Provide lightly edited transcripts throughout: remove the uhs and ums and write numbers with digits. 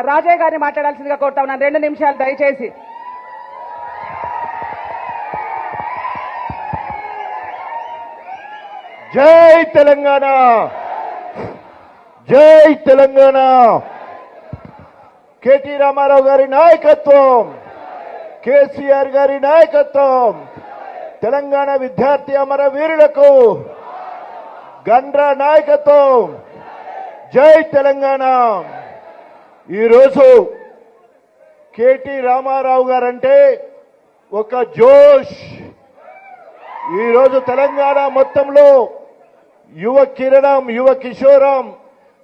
రాజయ్య గారిని మాట్లాడాల్సిందిగా కోరుతా ఉన్నాను. 2 నిమిషాలు దయచేసి. జై తెలంగాణ, జై తెలంగాణ. కేటీ రామారావు గారి నాయకత్వం, కేసీఆర్ గారి నాయకత్వం, తెలంగాణ విద్యార్థి అమర వీరులకు గండ్ర నాయకత్వం. జై తెలంగాణ. ఈరోజు కేటీ రామారావు గారంటే ఒక జోష్. ఈరోజు తెలంగాణ మొత్తంలో యువ కిరణం, యువ కిషోరం,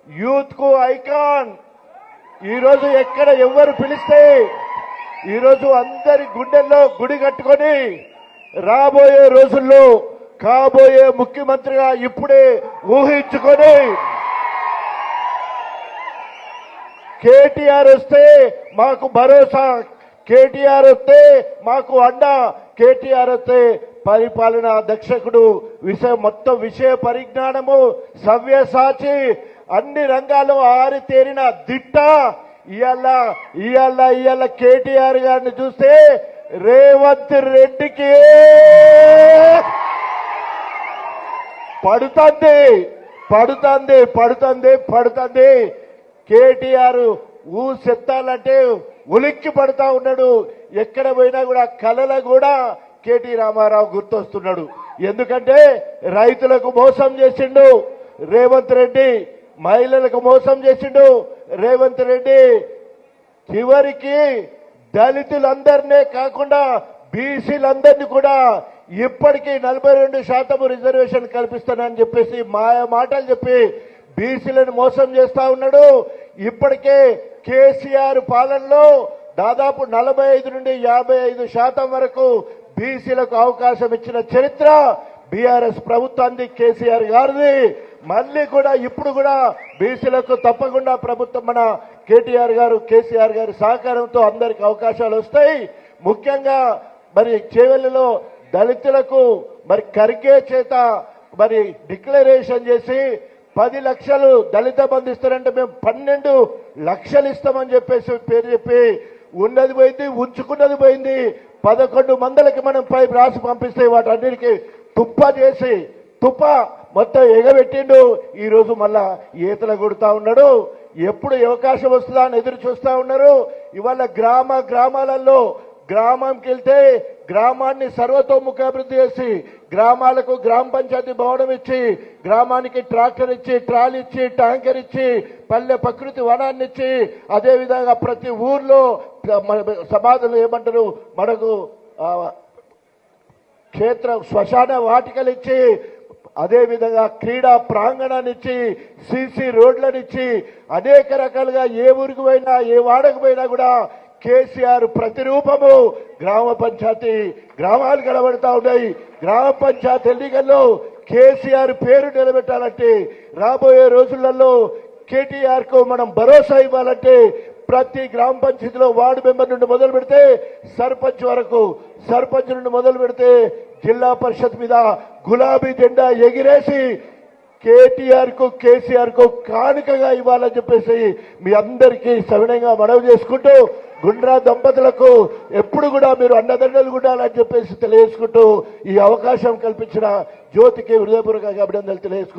యూత్ కు ఐకాన్. ఈరోజు ఎక్కడ ఎవరు పిలిస్తే ఈరోజు అందరి గుండెల్లో గుడి కట్టుకొని రాబోయే రోజుల్లో కాబోయే ముఖ్యమంత్రిగా ఇప్పుడే ఊహించుకొని కేటీఆర్ వస్తే మాకు భరోసా, కేటీఆర్ వస్తే మాకు అండ, కేటీఆర్ వస్తే పరిపాలనా దక్షకుడు, మొత్తం విషయ పరిజ్ఞానము, సవ్యసాచి, అన్ని రంగాల్లో ఆరితేరిన దిట్ట. ఇవాళ కేటీఆర్ గారిని చూస్తే రేవంత్ రెడ్డికి పడుతుంది పడుతుంది పడుతుంది పడుతుంది. కేటీఆర్ ఊసెత్తాలంటే ఉలిక్కి పడుతా ఉన్నాడు. ఎక్కడ పోయినా కూడా కళలో కూడా కేటీ రామారావు గుర్తొస్తున్నాడు. ఎందుకంటే రైతులకు మోసం చేసిండు రేవంత్ రెడ్డి, మహిళలకు మోసం చేసిండు రేవంత్ రెడ్డి. చివరికి దళితులందరినీ కాకుండా బీసీలందరినీ కూడా ఇప్పటికీ 42% రిజర్వేషన్ కల్పిస్తానని చెప్పేసి మాయ మాటలు చెప్పి బీసీలను మోసం చేస్తా ఉన్నాడు. ఇప్పటికే కేసీఆర్ పాలనలో దాదాపు 45 నుండి 55% వరకు బీసీలకు అవకాశం ఇచ్చిన చరిత్ర బీఆర్ఎస్ ప్రభుత్వాన్ని, కేసీఆర్ గారిది. మళ్ళీ కూడా ఇప్పుడు కూడా బీసీలకు తప్పకుండా ప్రభుత్వం మన కేటీఆర్ గారు, కేసీఆర్ గారి సహకారంతో అందరికి అవకాశాలు వస్తాయి. ముఖ్యంగా మరి చేవెళ్లలో దళితులకు మరి ఖర్గే చేత మరి డిక్లరేషన్ చేసి 10 లక్షలు దళిత బంధు ఇస్తారంటే మేము 12 లక్షలు ఇస్తామని చెప్పేసి పేరు చెప్పి ఉన్నది పోయింది, ఉంచుకున్నది పోయింది. 11 మందికి మనం పై రాసి పంపిస్తే వాటన్నిటికీ తుప్ప మొత్తం ఎగబెట్టిండు. ఈ రోజు మళ్ళా ఈతలు కొడుతా ఉన్నాడు. ఎప్పుడు అవకాశం వస్తుందా అని ఎదురు చూస్తా ఉన్నారు. ఇవాళ గ్రామాలలో గ్రామంకి వెళ్తే గ్రామాన్ని సర్వతోముఖాభివృద్ధి చేసి గ్రామాలకు గ్రామ పంచాయతీ భవనం ఇచ్చి, గ్రామానికి ట్రాక్టర్ ఇచ్చి, ట్రాలీ ఇచ్చి, ట్యాంకర్ ఇచ్చి, పల్లె ప్రకృతి వనాన్ని ఇచ్చి, అదేవిధంగా ప్రతి ఊర్లో సమాధులు ఏమంటారు మనకు క్షేత్ర శ్మశాన వాటికలు ఇచ్చి, అదేవిధంగా క్రీడా ప్రాంగణాన్ని ఇచ్చి, సీసీ రోడ్లనిచ్చి, అనేక రకాలుగా ఏ ఊరికి పోయినా ఏ వాడకు పోయినా కూడా కేసీఆర్ ప్రతిరూపము. గ్రామ పంచాయతీ గ్రామాలు కనబడతా ఉన్నాయి. గ్రామ పంచాయతీ ఎన్నికల్లో కేసీఆర్ పేరు నిలబెట్టాలంటే, రాబోయే రోజులలో కేటీఆర్ కు మనం భరోసా ఇవ్వాలంటే ప్రతి గ్రామ పంచాయతీలో వార్డు మెంబర్ నుండి మొదలు పెడితే సర్పంచ్ వరకు, సర్పంచ్ నుండి మొదలు పెడితే జిల్లా పరిషత్ మీద గులాబీ జెండా ఎగిరేసి కేటీఆర్ కు, కేసీఆర్ కు కానుకగా ఇవ్వాలని చెప్పేసి మీ అందరికీ సవినయంగా మనవి చేసుకుంటూ, గుండ్రా దంపతులకు ఎప్పుడు కూడా మీరు అండదండలు ఉండాలని చెప్పేసి తెలియజేసుకుంటూ, ఈ అవకాశం కల్పించిన జ్యోతికి హృదయపూర్వక అభినందనలు తెలియజేసుకుంటూ